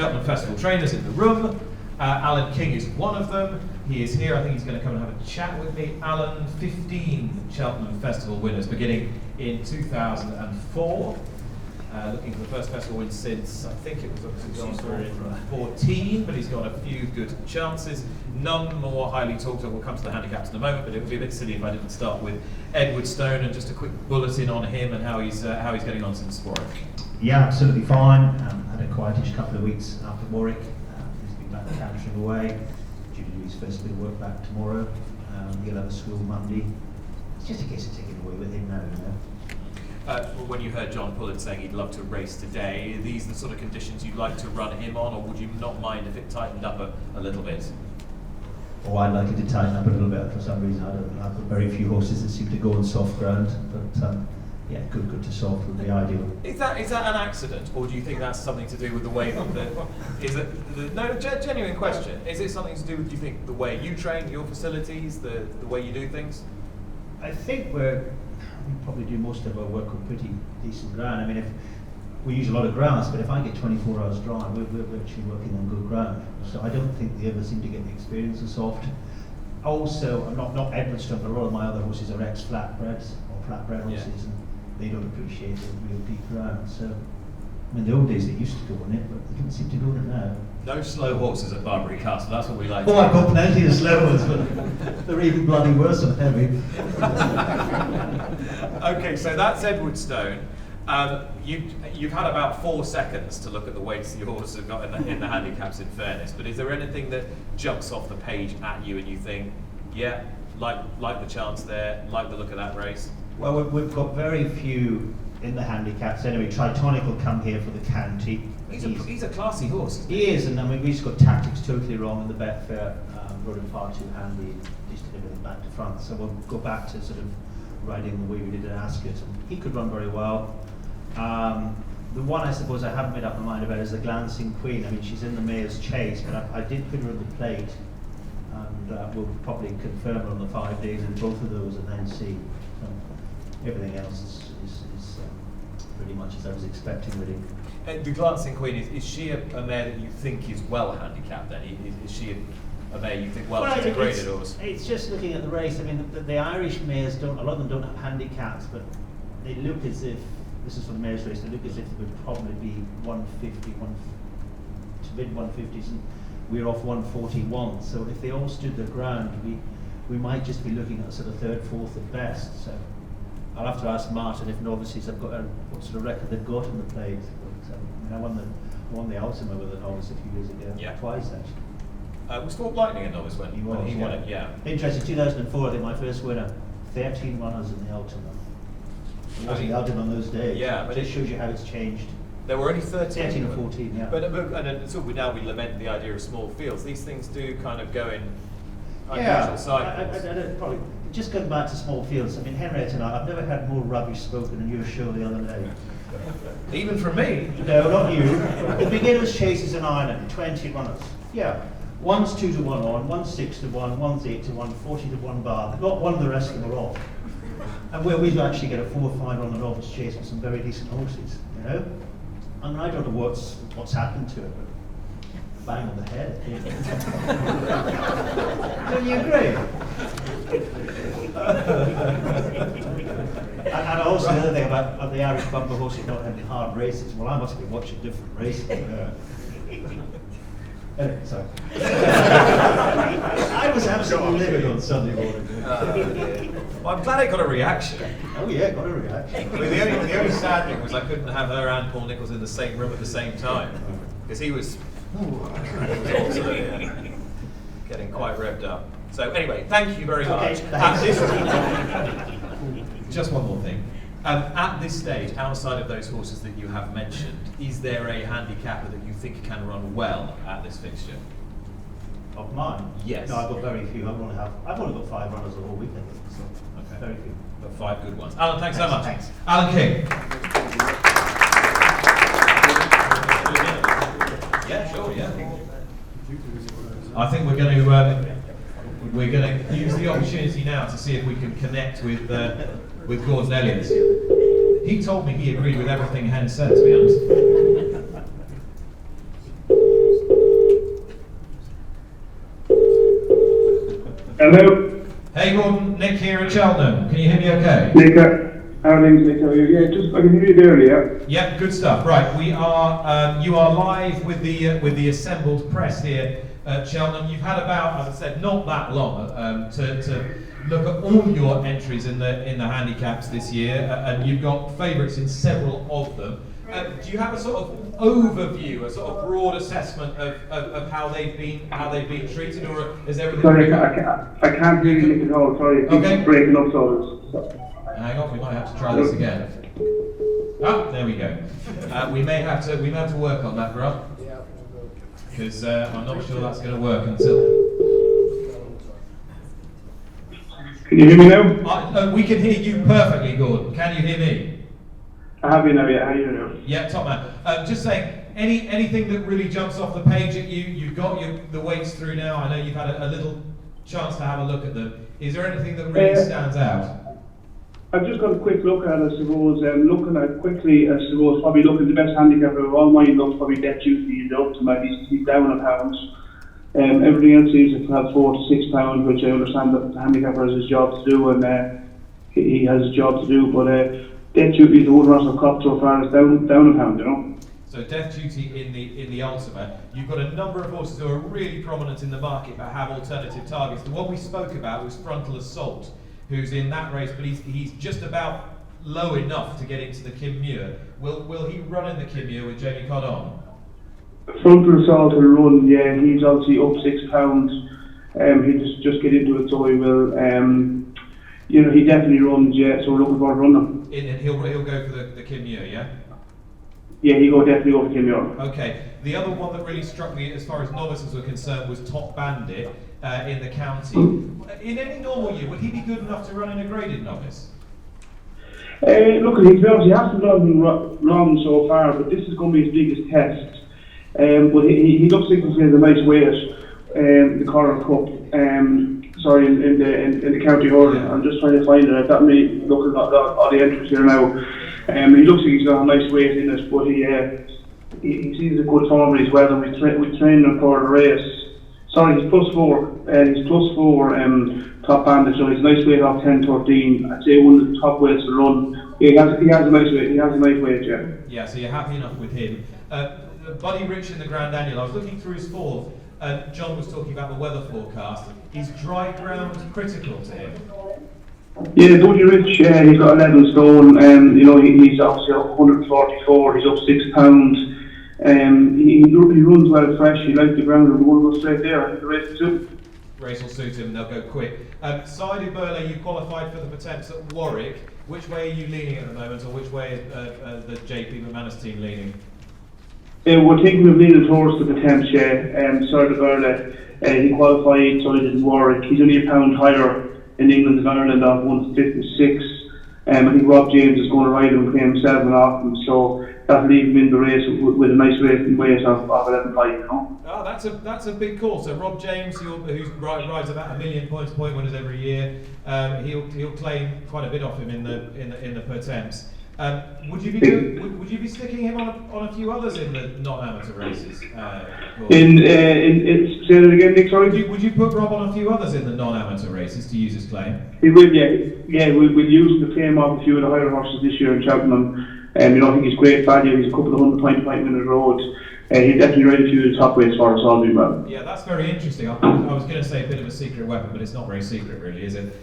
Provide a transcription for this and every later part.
Cheltenham Festival trainers in the room. Alan King is one of them. He is here. I think he's going to come and have a chat with me. Alan, 15 Cheltenham Festival winners beginning in 2004. Looking for the first festival win since, I think it was 2014, but he's got a few good chances. None more highly talked of. We'll come to the handicaps in a moment, but it would be a bit silly if I didn't start with Edwardstone and just a quick bulletin on him and how he's getting on since Warwick. Yeah, absolutely fine. Had a quietish couple of weeks after Warwick. He's been back cantering away. Due to do his first bit of work back tomorrow. He'll have a school Monday. It's just a case of taking it away with him now, you know. When you heard John Pullen saying he'd love to race today, are these the sort of conditions you'd like to run him on, or would you not mind if it tightened up a little bit? Oh, I'd like it to tighten up a little bit. For some reason, I've got very few horses that seem to go on soft ground, but yeah, good to soft would be ideal. Is that an accident, or do you think that's something to do with the way that genuine question? Is it something to do with, do you think, the way you train, your facilities, the way you do things? I think we probably do most of our work on pretty decent ground. I mean, if we use a lot of grass, but if I get 24 hours dry, we're actually working on good ground. So I don't think they ever seem to get the experience of soft. Also, I'm not Edwardstone, but a lot of my other horses are ex-flatbreds or flatbred horses, and they don't appreciate the real deep ground. So, I mean, the old days they used to go on it, but they don't seem to go on it now. No slow horses at Barbury Castle, that's what we like. Oh, I've got plenty of slow ones, but they're even bloody worse than heavy. Okay, so that's Edwardstone. You've had about 4 seconds to look at the weights your horses have got in the handicaps, in fairness, but is there anything that jumps off the page at you and you think, yeah, like the chance there, like the look of that race? Well, we've got very few in the handicaps. Anyway, Tritonic will come here for the county. He's a classy horse. He is, and I mean, we just got tactics totally wrong in the bet fair. Rode him far too handy, just did everything back to front. So we'll go back to sort of riding the way we did at Ascot. And he could run very well. The one I suppose I haven't made up my mind about is the Glancing Queen. I mean, she's in the Mayor's Chase, but I did put her in the plate, and we'll probably confirm her on the 5 days in both of those, and then see. Everything else is pretty much as I was expecting, really. And the Glancing Queen, is she a mare that you think is well handicapped then? Is she a mare you think, well she's a graded horse? It's just looking at the race. I mean, the Irish mares a lot of them don't have handicaps, but they look as if, this is for the mares race, they look as if they would probably be 150, to mid 150s, and we're off 141. So if they all stood their ground, we might just be looking at sort of 3rd, 4th at best. So I'll have to ask Martin if novices have got what sort of record they've got in the plate. But, I won the Ultima with a novice a few years ago, twice actually. Was Thorpe Lightning a novice when he won it? Yeah. Interesting, 2004, I think my first winner, 13 runners in the Ultima. It wasn't out on those days. Yeah, but it shows you how it's changed. There were only 13 or 14, yeah. But so now we lament the idea of small fields. These things do kind of go in unusual cycles. I probably just going back to small fields. I mean, Henriette and I've never had more rubbish spoken in your show the other day. Even from me? No, not you. The beginners' chase is in Ireland, 20 runners. Yeah. One's 2 to 1 on, one's 6 to 1, one's 8 to 1, 40 to 1 bar. Not one of the rest of them are off. And where we've actually get a 4 or 5 on the novice chase with some very decent horses, you know? I mean, I don't know what's happened to it, but bang on the head. Don't you agree? And also the other thing about the Irish bumper horses not having hard races. Well, I must be watching different races. Anyway, sorry. I was absolutely livid on Sunday morning. Well, I'm glad it got a reaction. Oh yeah, got a reaction. I mean, the only sad thing was I couldn't have her and Paul Nicholls in the same room at the same time, because he was also getting quite revved up. So anyway, thank you very much. Just one more thing. At this stage, outside of those horses that you have mentioned, is there a handicapper that you think can run well at this fixture? Of mine? Yes. No, I've got very few. I've only got 5 runners the whole weekend. So okay. Very few. But 5 good ones. Alan, thanks so much. Thanks. Alan King. Yeah, sure. Yeah. I think we're going to use the opportunity now to see if we can connect with Gordon Elliott. He told me he agreed with everything Hen said, to be honest. Hello. Hey Gordon, Nick here at Cheltenham. Can you hear me okay? Nick, how are things, Nick? How are you? Yeah, just I can hear you there, yeah. Yeah, good stuff. Right, we are. You are live with the assembled press here at Cheltenham. You've had about, as I said, not that long to look at all your entries in the handicaps this year, and you've got favourites in several of them. Do you have a sort of overview, a sort of broad assessment of how they've been treated, or is everything? Sorry, I can't hear you at all. Sorry, it's breaking up. So hang on, we might have to try this again. Ah, there we go. We may have to work on that, Grant, because I'm not sure that's going to work until. Can you hear me now? We can hear you perfectly, Gordon. Can you hear me? I have you now, yeah. How are you now? Yeah, top man. Just saying, anything that really jumps off the page at you? You've got the weights through now. I know you've had a little chance to have a look at them. Is there anything that really stands out? I've just got a quick look at it, I suppose. Looking at quickly, I suppose, probably looking at the best handicapper of all mine looks probably Death Duty is up to maybe he's down a pound. Everything else seems to have 4 to 6 pounds, which I understand that the handicapper has his job to do, and he has his job to do, but Death Duty is the one Russell Cup so far is down a pound, you know. So Death Duty in the ultimate. You've got a number of horses who are really prominent in the market but have alternative targets. The one we spoke about was Frontal Assault, who's in that race, but he's just about low enough to get into the Kim Muir. Will he run in the Kim Muir with Jamie Codon? Frontal Assault will run, yeah. He's obviously up 6 pounds. He'll just get into it, so he will. You know, he definitely runs, yeah. So we're looking forward to running. And he'll go for the Kim Muir, yeah. Yeah, definitely go for Kim Muir. Okay. The other one that really struck me, as far as novices were concerned, was Top Bandit in the county. In any normal year, would he be good enough to run in a graded novice? Look, he hasn't done anything wrong so far, but this is going to be his biggest test. But he looks like he's in a nice weight, the Corral Cup. Sorry, in the county hurling. Yeah. I'm just trying to find it. I've got me looking at all the entries here now. He looks like he's got a nice weight in it, but he seems a good form as well. And we trained him for the race. Sorry, he's +4. He's +4 Top Bandit, so he's a nice weight off 10-13. I'd say one of the top weights to run. He has a nice weight. He has a nice weight, yeah. Yeah, so you're happy enough with him. Buddy Rich in the Grand Annual. I was looking through his form. John was talking about the weather forecast. Is dry ground critical to him? Yeah, Buddy Rich, he's got 11 stone. You know, he's obviously up 144. He's up 6 pounds. He runs well fresh. He likes the ground, and we want to go straight there. The race will suit him. Race will suit him. They'll go quick. Sidey Burley, you qualified for the Potemps at Warwick. Which way are you leaning at the moment, or which way is the JP McManus team leaning? We're thinking of leaning towards the Potemps, yeah. Sidey Burley, he qualified, so he did Warwick. He's only a pound higher in England and Ireland at 156. I think Rob James is going to ride him and claim 7 off him, so that'll leave him in the race with a nice racing weight of 11.5, you know. Oh, that's a big call. So Rob James, who rides about 1 million points point winners every year, he'll claim quite a bit off him in the Potemps. Would you be sticking him on a few others in the non-amateur races? Say that again, Nick. Sorry. Would you put Rob on a few others in the non-amateur races to use his claim? He will, yeah. Yeah, we'll use the claim of a few of the higher horses this year in Cheltenham. You know, I think he's great value. He's a couple of 100 point minute roads. He'll definitely ride a few of the top race for us all doing well. Yeah, that's very interesting. I was going to say a bit of a secret weapon, but it's not very secret, really, is it?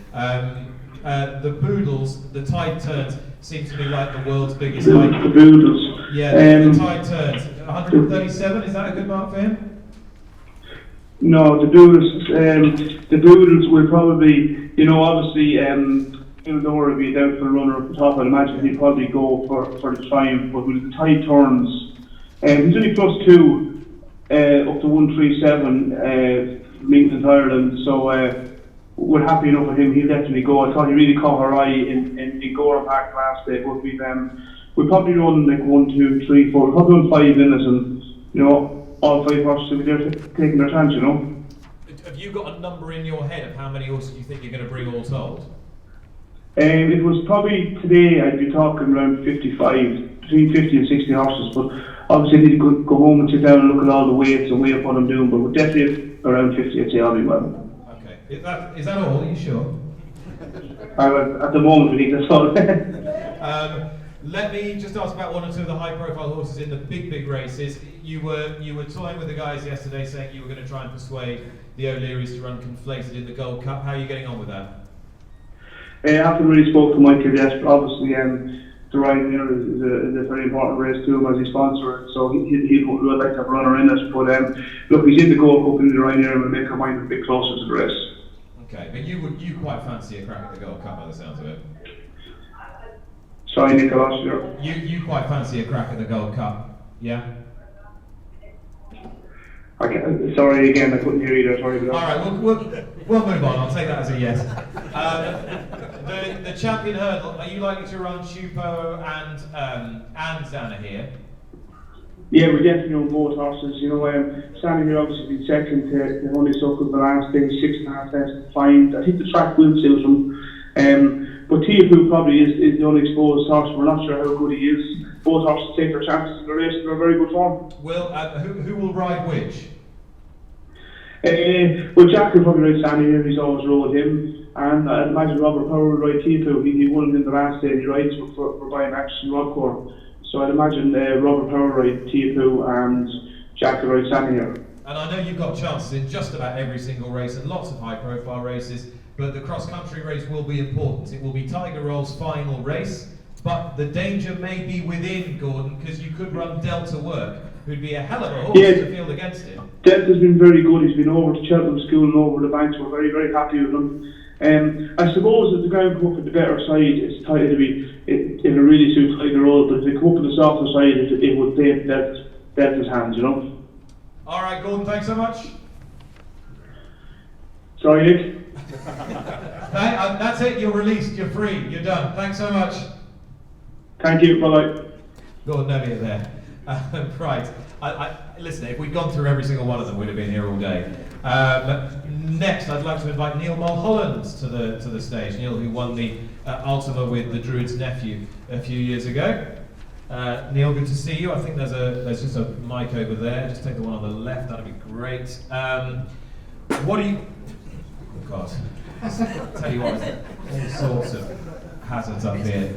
The Boodles, the tide turns, seem to be like the world's biggest height. The Boodles. Yeah, the tide turns. 137, is that a good mark for him? No, the Boodles will probably, you know, obviously, Theodore will be down for the runner at the top. I'd imagine he'll probably go for the triumph, but with the tide turns, he's only +2 up to 137 from England, Ireland, so we're happy enough with him. He'll definitely go. I thought he really caught our eye in Gora Park last day, but we'll probably run like 1, 2, 3, 4, probably run 5 minutes, and you know, all 5 horses will be there taking their chance, you know. Have you got a number in your head of how many horses you think you're going to bring all told? It was probably today I'd be talking around 55, between 50 and 60 horses, but obviously I need to go home and sit down and look at all the weights and weigh up what I'm doing, but we're definitely around 50, I'd say I'll be well. Okay, Is that all? Are you sure? At the moment, I think that's all. Let me just ask about one or two of the high-profile horses in the big races. You were toying with the guys yesterday, saying you were going to try and persuade the O'Learys to run Conflated in the Gold Cup. How are you getting on with that? I haven't really spoke to Michael yet, but obviously the Ryanair is a very important race to him as he sponsor it, so he would like to have a runner in it. But look, he's in the Gold Cup in the Ryanair and will make our mind a bit closer to the race. Okay, but you quite fancy a crack at the Gold Cup by the sounds of it. Sorry, Nick, I lost you. You quite fancy a crack at the Gold Cup, yeah? Sorry again, I couldn't hear you there. Sorry about that. All right, we'll move on. I'll take that as a yes. The champion hurdle. Are you likely to run Chupo and Zana here? Yeah, we definitely own both horses. You know, Sammy here obviously been second to Honeysuckle the last day, 6.5 lengths fine. I think the track will suit him. But Tiapu probably is the unexposed horse. We're not sure how good he is. Both horses take their chances in the race. They're very good form. Will who will ride which? Well, Jack will probably ride Sammy here. He's always rode him. And I'd imagine Robert Power will ride Tiapu. He won in the last day. He rides for buying action Rodcore. So I'd imagine Robert Power will ride Tiapu and Jack will ride Sammy here. And I know you've got chances in just about every single race and lots of high-profile races. But the cross-country race will be important. It will be Tiger Roll's final race, but the danger may be within Gordon, because you could run Delta Work, who'd be a hell of a horse to field against him. Delta's been very good. He's been over to Cheltenham School and over the banks. We're very, very happy with him. I suppose if the ground come up at the better side, it'll really suit Tiger Roll, but if they come up on the softer side, it would play Delta's hands, you know. All right, Gordon, thanks so much. Sorry, Nick. That's it, you're released, you're free, you're done. Thanks so much. Thank you, bye-bye. Gordon Elliott there. Right, listen, if we'd gone through every single one of them, we'd have been here all day. Next, I'd like to invite Neil Mullholland to the stage. Neil, who won the Ultima with the Druid's nephew a few years ago. Neil, good to see you. I think there's just a mic over there. Just take the one on the left, that'd be great. What do you... Oh God, tell you what, all sorts of hazards up here.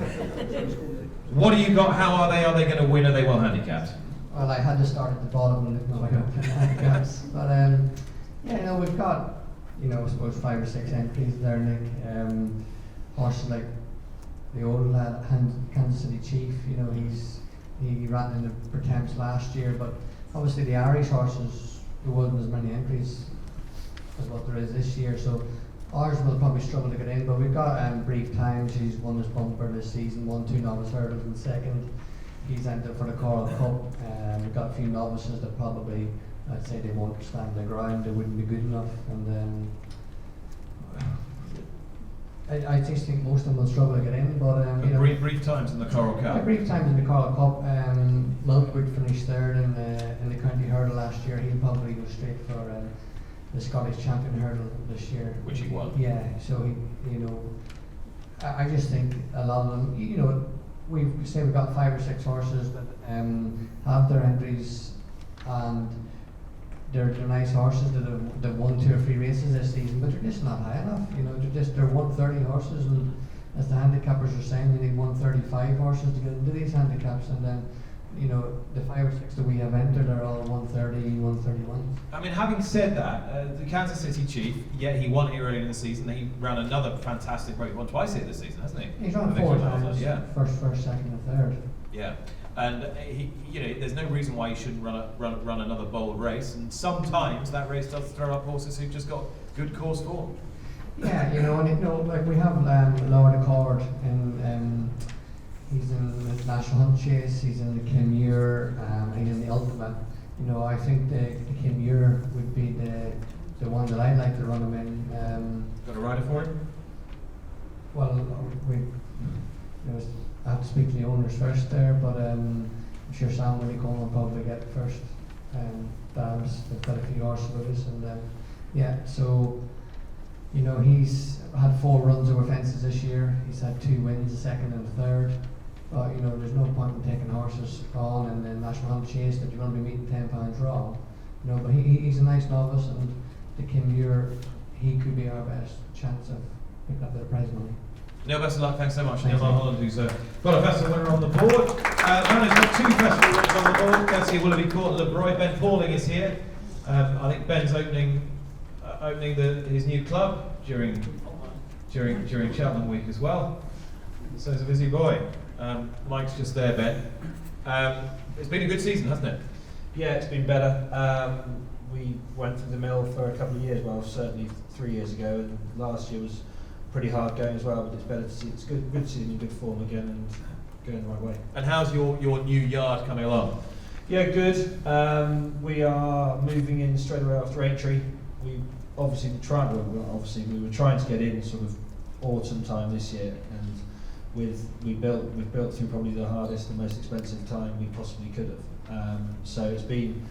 What do you got? How are they? Are they going to win? Are they well handicapped? Well, I had to start at the bottom and look like handicaps. But yeah, we've got, I suppose 5 or 6 entries there, Nick. Horses like the old lad, Kansas City Chief. He ran in the Pertemps last year, but obviously the Irish horses, there wasn't as many entries as what there is this year, so ours will probably struggle to get in. But we've got Brief Times. He's won his bumper this season, won 2 novice hurdles in second. He's entered for the Coral Cup. We've got a few novices that probably, I'd say, they won't stand their ground. They wouldn't be good enough, and I just think most of them will struggle to get in. But brief Times in the Coral Cup. Yeah, Brief Times in the Coral Cup. Milkwood finished third in the county hurdle last year. He'll probably go straight for the Scottish champion hurdle this year, which he won. Yeah, so I just think a lot of them, we've got 5 or 6 horses that have their entries, and they're nice horses that have won 2 or 3 races this season, but they're just not high enough. They're 130 horses, and as the handicappers are saying, you need 135 horses to get into these handicaps, and then the 5 or 6 that we have entered are all 130, 131. I mean, having said that, the Kansas City Chief, he won here earlier in the season. He ran another fantastic race. He won twice here this season, hasn't he? He's run 4 times. Yeah. First, second, and third. Yeah, and there's no reason why he shouldn't run another bold race. And sometimes that race does throw up horses who've just got good course form. Yeah, like we have Lord Accord and. He's in the National Hunt Chase, he's in the Kim Muir, he's in the Ultimate. I think the Kim Muir would be the one that I'd like to run him in. Got a rider for him? Well, I have to speak to the owners first there, but I'm sure Sam will come and probably get first. Dams, they've got a few horses with us, and so he's had 4 runs over fences this year. He's had 2 wins, a second and a third. But there's no point in taking horses on in the National Hunt Chase that you're going to be meeting £10 raw. But he's a nice novice, and the Kim Muir, he could be our best chance of picking up the prize money. Neil, best of luck. Thanks so much. Thanks, Neil Mullholland, who's got a festival winner on the board. Man has got 2 festival winners on the board. Courtesy of Willoughby Court, LeBroy. Ben Pauling is here. I think Ben's opening his new club during Cheltenham week as well. So he's a busy boy. Mike's just there, Ben. It's been a good season, hasn't it? Yeah, it's been better. We went through the mill for a couple of years, well, certainly 3 years ago, and last year was pretty hard going as well, but it's better to see, it's good to see them in good form again and going the right way. And how's your new yard coming along? Yeah, good. We are moving in straight away after entry. We obviously we were trying to get in sort of autumn time this year, and we've built through probably the hardest and most expensive time we possibly could have. So it's been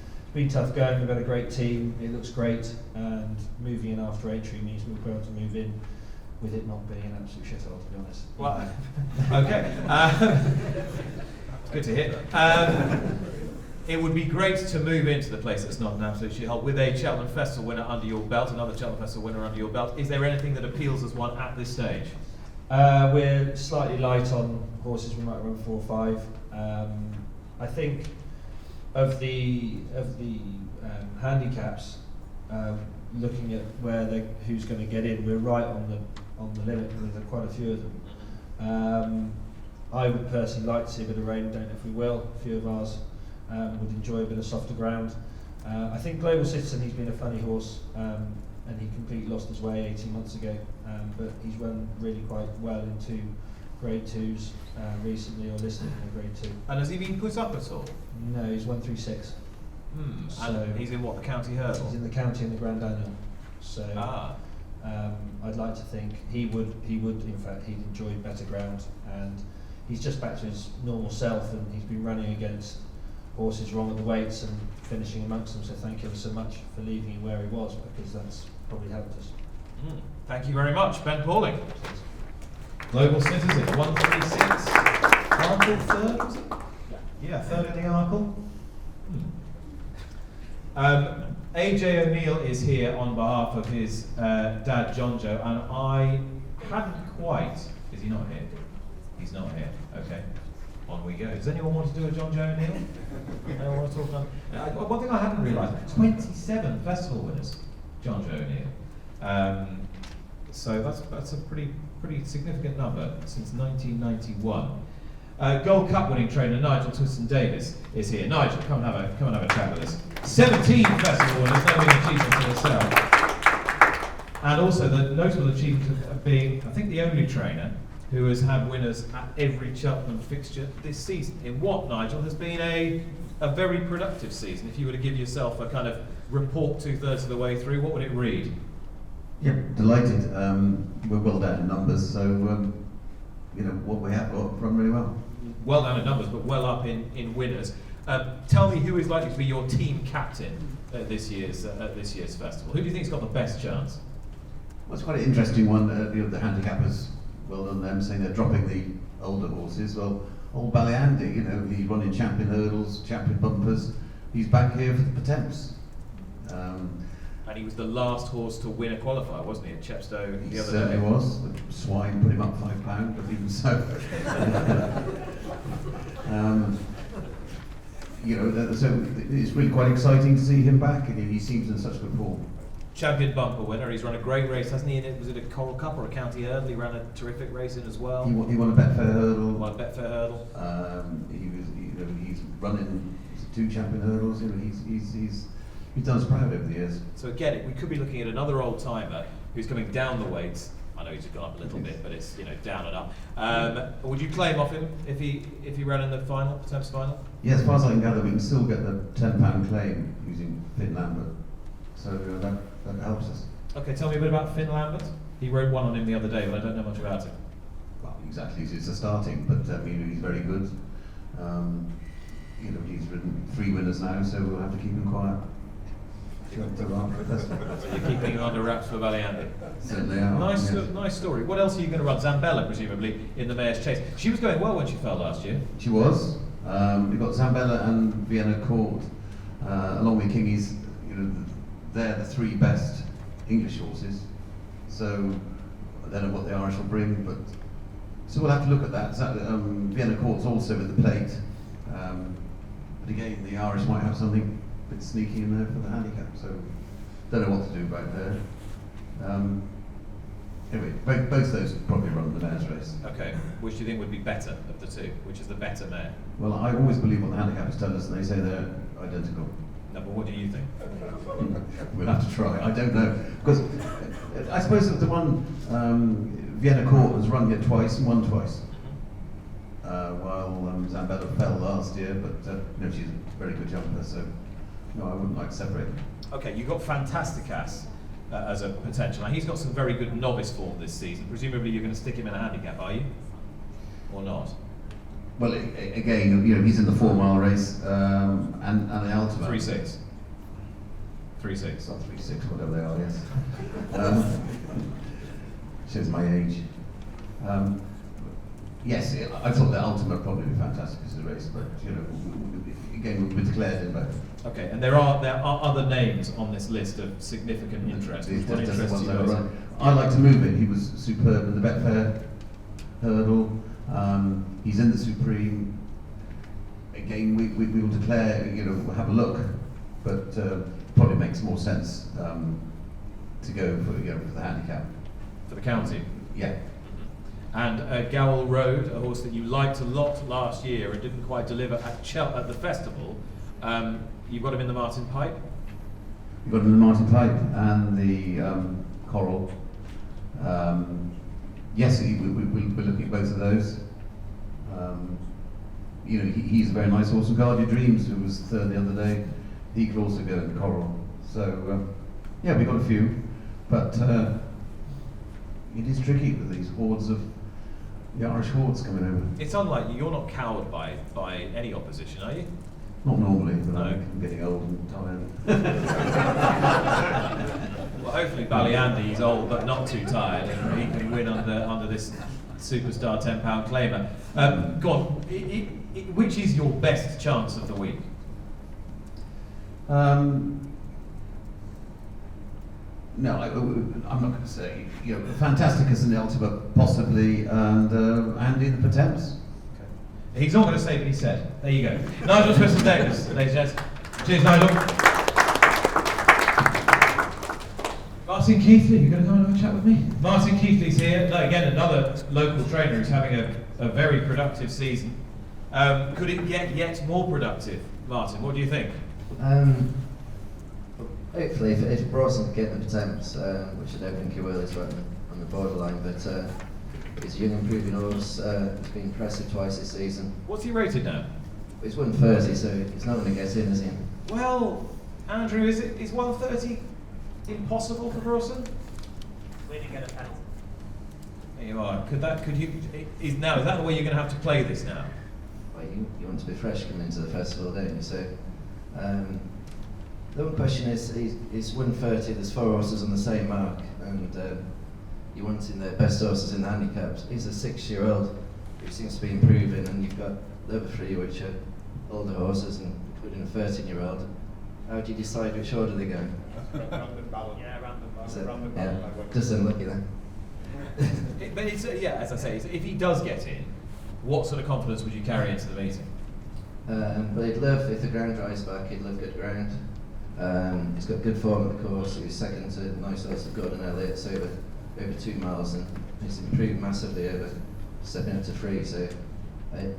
tough going. We've got a great team. It looks great, and moving in after entry means we'll be able to move in with it not being an absolute shithole, to be honest. Well, okay. It's good to hear. It would be great to move into the place that's not an absolute shithole with a Cheltenham Festival winner under your belt, another Cheltenham Festival winner under your belt. Is there anything that appeals as one at this stage? We're slightly light on horses. We might run 4 or 5. I think of the handicaps, looking at who's going to get in, we're right on the limit with quite a few of them. I would personally like to see a bit of rain. Don't know if we will. A few of ours would enjoy a bit of softer ground. I think Global Citizen, he's been a funny horse, and he completely lost his way 18 months ago, but he's run really quite well into Grade 2s recently, or listed in a Grade 2. And has he been put up at all? No, he's 136. So So he's in what, the county hurdle? he's in the county and the Grand Annual. So I'd like to think he would in fact, he'd enjoy better ground, and he's just back to his normal self, and he's been running against horses wrong at the weights and finishing amongst them, so thank you so much for leaving him where he was, because that's probably helped us. Thank you very much, Ben Pauling. Global Citizen, 136. Arkle third, was it? Yeah, third in the Arkle. AJ O'Neill is here on behalf of his dad, John Joe, and I hadn't quite. Is he not here? He's not here. Okay. On we go. Does anyone want to do a John Joe O'Neill? Anyone want to talk about? One thing I hadn't realised: 27 festival winners, John Joe O'Neill. So that's a pretty significant number since 1991. Gold Cup winning trainer Nigel Twiston-Davies is here. Nigel, come and have a chat with us. 17 festival winners, no big achievement for yourself. And also the notable achievement of being, I think, the only trainer who has had winners at every Cheltenham fixture this season. In what, Nigel, has been a very productive season. If you were to give yourself a kind of report 2/3 of the way through, what would it read? Yeah, delighted. We're well down in numbers, so what we have got run really well. Well down in numbers, but well up in winners. Tell me who is likely to be your team captain at this year's festival. Who do you think's got the best chance? Well, it's quite an interesting one. The handicappers, well done them, saying they're dropping the older horses. Well, old Ballyandy, he's running champion hurdles, champion bumpers. He's back here for the Temps. And he was the last horse to win a qualifier, wasn't he, at Chepstow the other day? He certainly was. The swine put him up £5, but even so. So it's really quite exciting to see him back, and he seems in such good form. Champion bumper winner, he's run a great race, hasn't he? Was it a Coral Cup or a County Hurdle? He ran a terrific race in as well. He won a Betfair hurdle. Won a Betfair hurdle. He's running 2 champion hurdles. He's done us proud over the years. So again, we could be looking at another old timer who's coming down the weights. I know he's gone up a little bit, but it's down and up. Would you claim off him if he ran in the final, Temps final? Yeah, as far as I can gather, we can still get the £10 claim using Finn Lambert. So that helps us. Okay, tell me a bit about Finn Lambert. He wrote one on him the other day, but I don't know much about him. Well, exactly, it's a starting, but he's very good. He's ridden 3 winners now, so we'll have to keep him quiet. So you're keeping him under wraps for Ballyandy. Certainly are. Nice story. What else are you going to run? Zambella, presumably, in the Mayor's Chase. She was going well when she fell last year. She was. We've got Zambella and Vienna Court, along with Kingies. They're the 3 best English horses. So I don't know what the Irish will bring, but so we'll have to look at that. Vienna Court's also in the plate, but again, the Irish might have something a bit sneaky in there for the handicap. So don't know what to do right there. Anyway, both those probably run the mare's race. Okay, which do you think would be better of the two? Which is the better mare? Well, I always believe what the handicappers tell us, and they say they're identical. No, but what do you think? We'll have to try. I don't know, because I suppose that the one Vienna Court has run here twice and won twice. While Zambella fell last year, but no, she's a very good jumper, so no, I wouldn't like to separate them. Okay, you've got Fantasticas as a potential. Now, he's got some very good novice form this season. Presumably you're going to stick him in a handicap, are you? Or not? Well, again, you know, he's in the 4 mile race and the Ultimate. 3-6. 3-6. It's not 3-6, whatever they are, yes. Shows my age. Yes, I thought the Ultimate would probably be fantastic as a race, but you know, again, we declared in both. Okay, and there are other names on this list of significant interest. Which one interests you most? I like to move it. He was superb in the Betfair hurdle. He's in the Supreme. Again, we will declare, you know, we'll have a look, but probably makes more sense to go for, you know, for the handicap. For the county? Yeah. And Gowell Road, a horse that you liked a lot last year and didn't quite deliver at the festival. You've got him in the Martin Pipe? You've got him in the Martin Pipe and the Coral. Yes, we're looking at both of those. You know, he's a very nice horse. And Guardia Dreams, who was third the other day, he could also go in Coral. So, yeah, we've got a few. But it is tricky with these hordes of the Irish hordes coming over. It's unlikely. You're not cowed by any opposition, are you? Not normally, but No. I'm getting old and tired. Well, hopefully Ballyandy's old but not too tired, and he can win under this superstar £10 claimer. Go on. Which is your best chance of the week? No, I'm not going to say. You know, Fantasticus and the Ultimate possibly, and Andy the Potemps. Okay. He's not going to say what he said. There you go. Nigel Twiston-Davies, ladies and gents. Cheers, Nigel. Martin Keighley, you're going to come and have a chat with me? Martin Keighley's here. No, again, another local trainer who's having a very productive season. Could it get yet more productive, Martin? What do you think? Hopefully, if Brawson can get the attempts, which I don't think he will, he's right on the borderline, but he's a young improving horse, he's been impressive twice this season. What's he rated now? He's 130, so he's not going to get in, is he? Well, Andrew, is 130 impossible for Brawson? Winning at a penalty. There you are. Is that the way you're going to have to play this now? Well, you want to be fresh coming into the festival, don't you? So, the one question is 130, there's 4 horses on the same mark, and you're wanting the best horses in the handicaps. He's a 6-year-old who seems to be improving, and you've got the other 3 which are older horses, including a 13-year-old. How do you decide which order they go? Random ballot. Yeah, random ballot. So, Random yeah, ballot. just unlucky then. But it's yeah, as I say, if he does get in, what sort of confidence would you carry into the meeting? But he'd love, if the ground dries back, he'd love good ground. He's got good form at the course. He was second to nice horse of Gordon Elliott, so over 2 miles, and he's improved massively over stepping up to 3. So,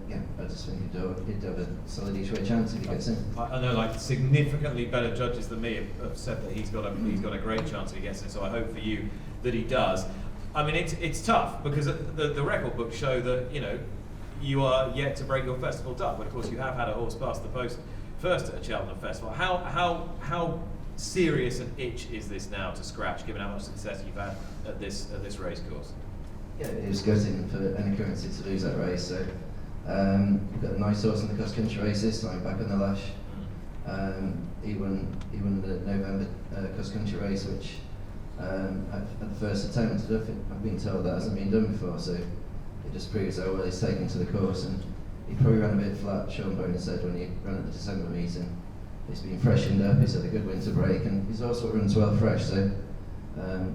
yeah, I just think he'd have a solid each-way chance if he gets in. I know, like, significantly better judges than me have said that he's got a great chance if he gets in. So I hope for you that he does. I mean, it's tough because the record books show that, you know, you are yet to break your festival duck, but of course you have had a horse past the post first at a Cheltenham Festival. How serious an itch is this now to scratch, given how much success you've had at this racecourse? Yeah, it was gutting for any currency to lose that race. So we've got a nice horse in the cross-country race this time, back on the lash. He won the November cross-country race, which at the first attempt, I've been told that hasn't been done before. So it just proves how well he's taken to the course, and he probably ran a bit flat. Sean Bowen said when he ran at the December meeting, he's been freshened up. He's had a good winter break, and he's also runs well fresh. So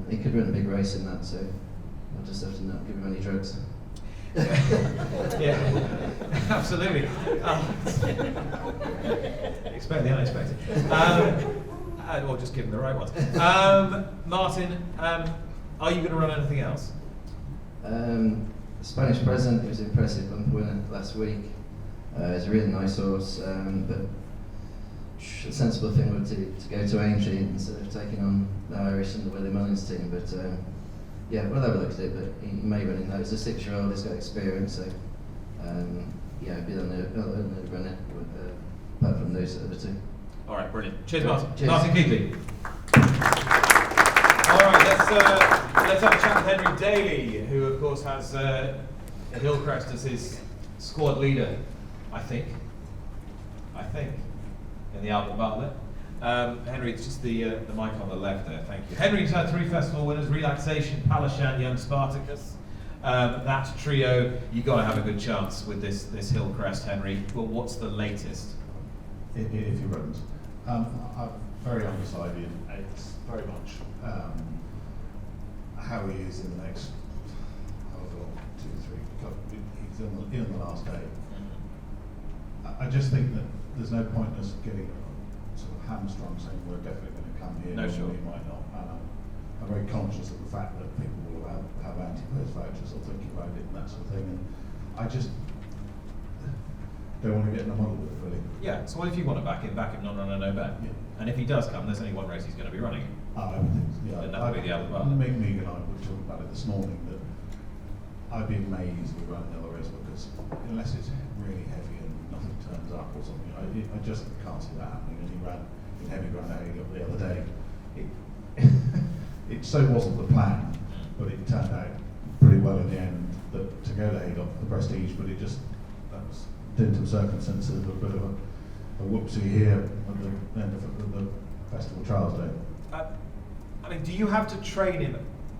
He could run a big race in that, so I'll just have to not give him any drugs. Yeah, absolutely. Expect the unexpected. Or just give him the right ones. Martin, are you going to run anything else? Spanish Present, he was impressive bumper winner last week. He's a really nice horse, but a sensible thing would to go to Aintree instead of taking on the Irish and the Willie Mullins team. But yeah, we'll have a look at it. But he may run in that. He's a 6-year-old. He's got experience, so yeah, he'll be on the runner. Apart from those other two. All right, brilliant. Cheers, Martin. Cheers. Martin Keighley. All right, let's have a chat with Henry Daly, who of course has Hillcrest as his squad leader, I think, in the Albert Butler. Henry, it's just the mic on the left there, thank you. Henry's had 3 festival winners, Relaxation, Palashan, Young Spartacus. That trio, you've got to have a good chance with this Hillcrest, Henry. Well, what's the latest? If he runs. I'm very undecided. It's very much how he is in the next, however long, 2, 3, he's in the last day. I just think that there's no point in us getting sort of hamstrung saying we're definitely going to come here, No, sure. we might not. And I'm very conscious of the fact that people will have anti-pose vouchers or thinking about it and that sort of thing. And I just don't want to get in a muddle with it, really. Yeah, so what if you want to back him, non-runner, no bet? Yeah. And if he does come, there's only one race he's going to be running. I would think, yeah. And that would be the other part. Megan and I were talking about it this morning, that I'd be amazed if we run another race, because unless it's really heavy and nothing turns up or something, I just can't see that happening. And he ran in heavy ground Elliott the other day. It so wasn't the plan, but it turned out pretty well in the end that to go to Haydock for the prestige, but that was dint of circumstances, a bit of a whoopsie here at the end of the festival trials day. I mean, do you have to train him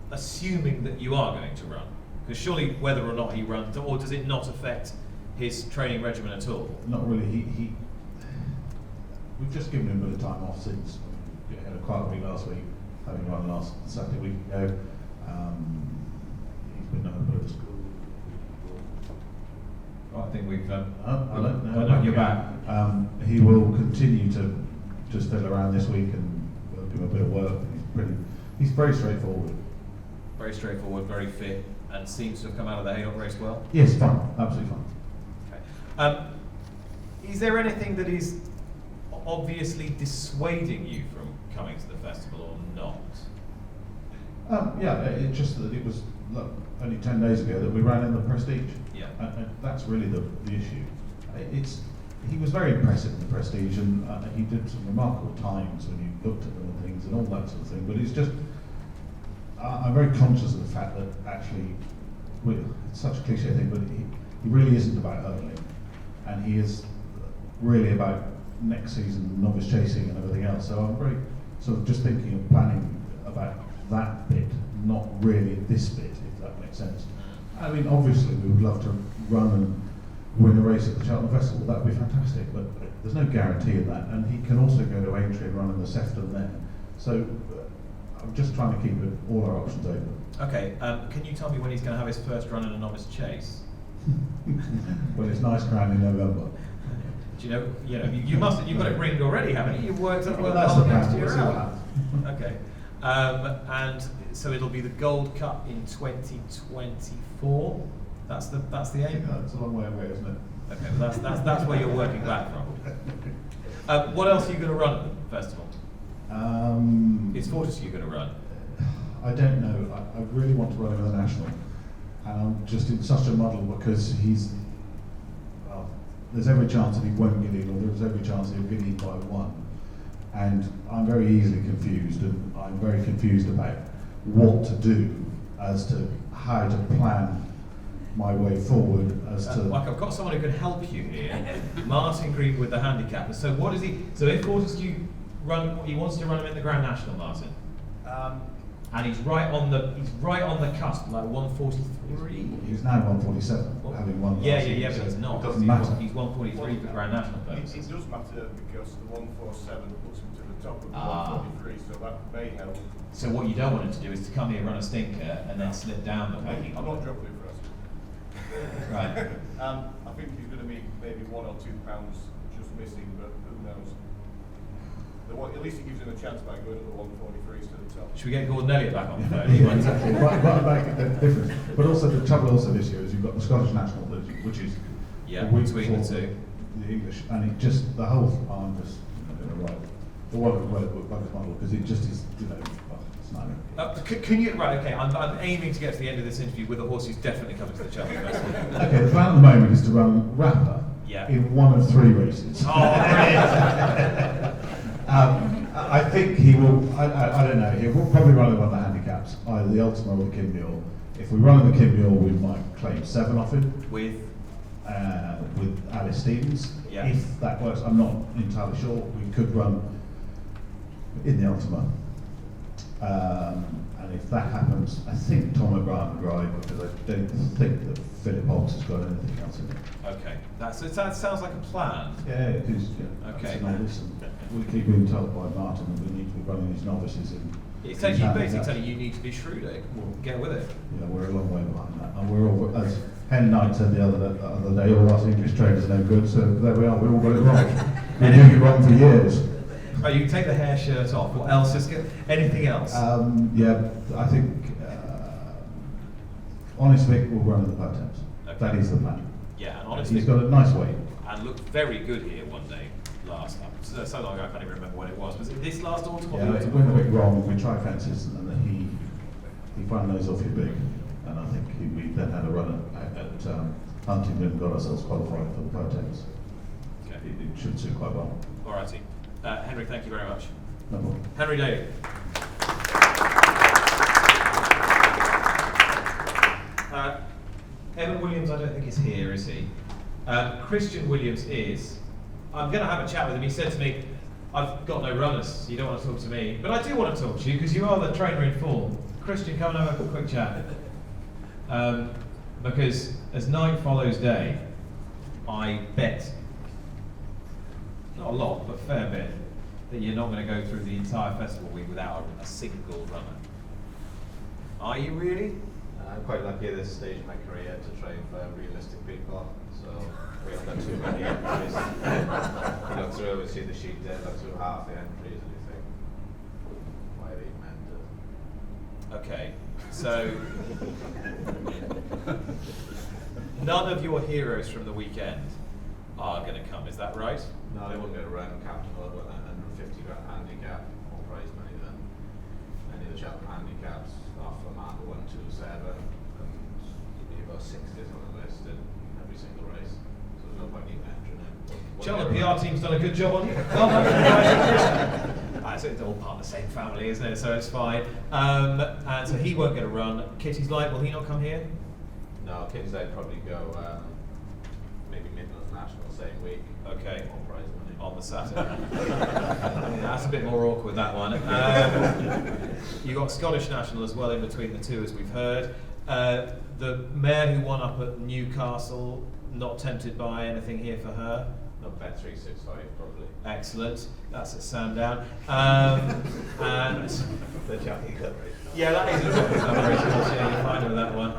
assuming that you are going to run? Because surely whether or not he runs, or does it not affect his training regimen at all? Not really. We've just given him a bit of time off since we had a quiet week last week, having run last Saturday week ago. He's been at a bit of school. I think we've. No, you're back. He will continue to just fiddle around this week, and we'll give him a bit of work. He's very straightforward. Very straightforward, very fit, and seems to have come out of the Haydock race well. Yes, fine, absolutely fine. Okay. Is there anything that is obviously dissuading you from coming to the festival, or not? Yeah, it's just that it was only 10 days ago that we ran in the Prestige. Yeah. And that's really the issue. He was very impressive in the Prestige, and he did some remarkable times when you looked at them and things and all that sort of thing. But it's just, I'm very conscious of the fact that actually, it's such a cliche thing, but he really isn't about hurdling, and he is really about next season novice chasing and everything else. So I'm very sort of just thinking of planning about that bit, not really this bit, if that makes sense. I mean, obviously we would love to run and win a race at the Cheltenham Festival. That would be fantastic, but there's no guarantee in that. And he can also go to Aintree and run in the Sefton there. So I'm just trying to keep all our options open. Okay, can you tell me when he's going to have his first run in a novice chase? Well, it's nice crown in November. Do you know, you've got it ringed already, haven't you? You've worked up Well, the that's whole the next plan. year We'll see what out. happens. Okay, and so it'll be the Gold Cup in 2024. That's the aim. Yeah, it's a long way away, isn't it? Okay, well that's where you're working back from. What else are you going to run at the festival? Is Fortescue going to run? I don't know. I really want to run him in the national, and I'm just in such a muddle because there's every chance that he won't get in, or there's every chance he'll get in by 1. And I'm very easily confused, and I'm very confused about what to do as to how to plan my way forward as to... Like I've got someone who can help you here. Martin Green with the Handicap. So what is he... So if Fortescue he wants to run him in the Grand National, Martin? And he's right on the cusp, like 143. He's now 147, having won last Yeah, year, but so he's not. It doesn't matter. He's 143 for Grand National It purposes. does matter because the 147 puts him to the top of the Ah. 143, so that may anyhow. So what you don't want him to do is to come here, run a stinker, and then slip down the pecking I'm order. not jumping for us. Right. I think he's going to be maybe £1 or £2 just missing, but who knows? At least it gives him a chance by going to the 143s to the top. Should we get Gordon Elliott back on the phone? Yeah, exactly. Right, the difference. But also the trouble also this year is you've got the Scottish national, which is Yeah, a week between the before two. the English, and it just the whole. I'm just going to write the one with Buggers model because it just is, it's not. Can you, right, okay, I'm aiming to get to the end of this interview with a horse who's definitely coming to the Cheltenham Festival. Okay, the plan at the moment is to run Rapper in one of 3 races. Oh, brilliant! I think he will. I don't know. He will probably run in one of the handicaps, either the Ultima or the Kinmule. If we run in the Kinmule, we might claim 7 off him With Alice Stevens. Yeah. If that works, I'm not entirely sure. We could run in the Ultima, and if that happens, I think Tom O'Brien would ride because I don't think that Philip Hobbs has got anything else in it. Okay, that sounds like a plan. Yeah, it is. Yeah. Okay. It's a novice, and we keep being told by Martin that we need to be running these novices in. It's basically telling you need to be shrewd, eh? Get with it. Yeah, we're a long way behind that, and we're all, as Hen Knight said the other day, all us English trainers are no good. So there we are. We all got it wrong. We've been it wrong for years. Oh, you can take the hair shirt off. What else? Anything else? Yeah, I think Honest Vic will run in the Potems. Okay. That is the plan. Yeah, and Honest He's Vic got a nice weight. and looked very good here one day last time. So long ago I can't even remember when it was. Was it this last autumn? Or Yeah, the it autumn? went a bit wrong. We tried fences, and then he found those awfully big, and I think we then had a run at Huntingdon and got ourselves qualified for the Potems. Okay. It should suit quite well. Alrighty. Henry, thank you very much. No problem. Henry Daly. Evan Williams, I don't think is here, is he? Christian Williams is. I'm going to have a chat with him. He said to me, I've got no runners, so you don't want to talk to me. But I do want to talk to you because you are the trainer in form. Christian, come and have a quick chat. Because as night follows day, I bet, not a lot, but a fair bit, that you're not going to go through the entire festival week without a single runner. Are you really? I'm quite lucky at this stage of my career to train for realistic people, so we haven't got too many entries. You look through, we see the sheet there, look through half the entries, and you think, why are they meant to? Okay, so none of your heroes from the weekend are going to come, is that right? No, they won't get around Captain Hood with a 150 grand handicap, more prize money than any of the Cheltenham handicaps, off a man 127, and you'd be about 60th on the list in every single race. So there's no point even entering in. Cheltenham PR team's done a good job on you. So it's all part of the same family, isn't it? So it's fine. And so he won't get a run. Kitty's Light, will he not come here? No, Kingside probably go maybe Midlands National same week. Okay. More prize money. On the Saturday. That's a bit more awkward, that one. You got Scottish National as well in between the two, as we've heard. The mare who won up at Newcastle, not tempted by anything here for her. Not bet 365 probably. Excellent. That's at Sandown. And The Cheltenham Cup race. yeah, that is a good collaboration. Yeah, you're fine with that one.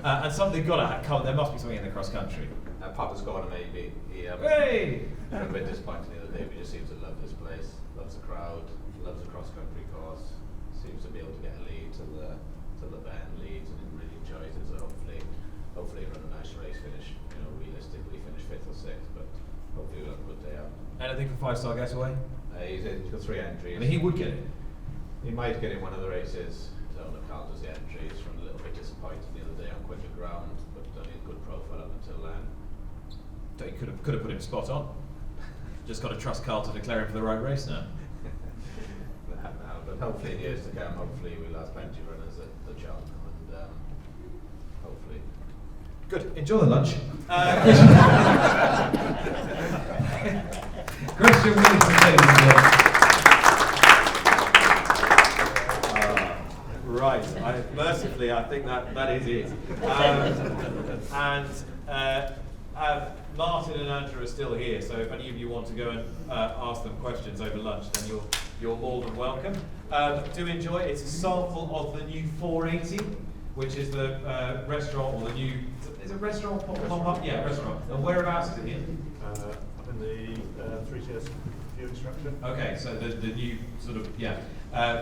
And something got to come. There must be something in the cross country. Papa's gone maybe. Hey! I'm a bit disappointed the other day, but he just seems to love this place, loves the crowd, loves the cross country course, seems to be able to get a lead to the bend leads and really enjoys it. So hopefully run a nice race, finish, realistically finish 5th or 6th, but hopefully we'll have a good day out. Anything for 5-star getaway? He's got 3 entries. I mean, he would get it. He might get in one of the races. His owner can't does the entries from a little bit disappointed the other day on quicker ground, but only a good profile up until then. You could have put him spot on. Just got to trust Carl to declare him for the right race now. But hopefully in years to come, hopefully we'll have plenty of runners at the Cheltenham, and hopefully. Good. Enjoy the lunch. Christian Williams, ladies and gentlemen. Right. Mercifully, I think that is it. Martin and Andrew are still here, so if any of you want to go and ask them questions over lunch, then you're more than welcome. Do enjoy it. It's a sample of the new 480, which is the restaurant, or the new, is it restaurant pop-up? Yeah, restaurant. And whereabouts is it in? Up in the 3 tiers viewing structure. Okay, so the new sort of, yeah.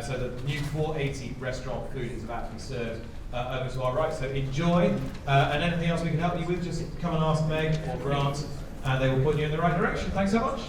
So the new 480 restaurant food is about to be served over to our right. So enjoy. And anything else we can help you with, just come and ask Meg or Grant, and they will point you in the right direction. Thanks so much.